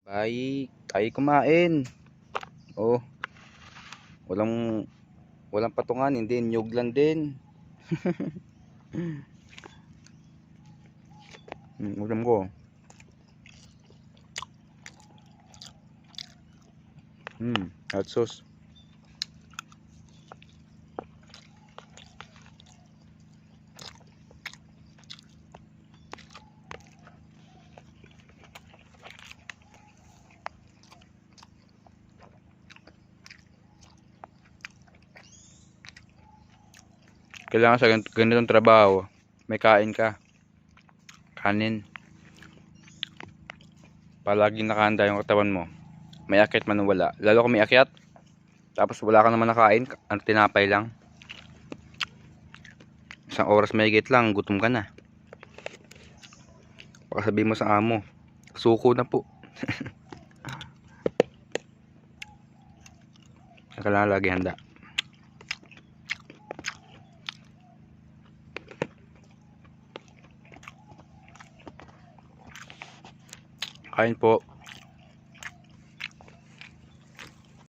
Tayo kumain. Oh, walang walang patungan, hindi nyug lang din. Ulam ko. Hot sauce. Kailangan sa ganitong trabaho, may kain ka. Kanin. Palaging nakahanda yung katawan mo. May akyat man o wala. Lalo kung may akyat, tapos wala ka naman nakain, ang tinapay lang. Isang oras mahigit lang, gutom ka na. Baka sabihin mo sa amo, suko na po. Kailangan lagi handa. Kain po.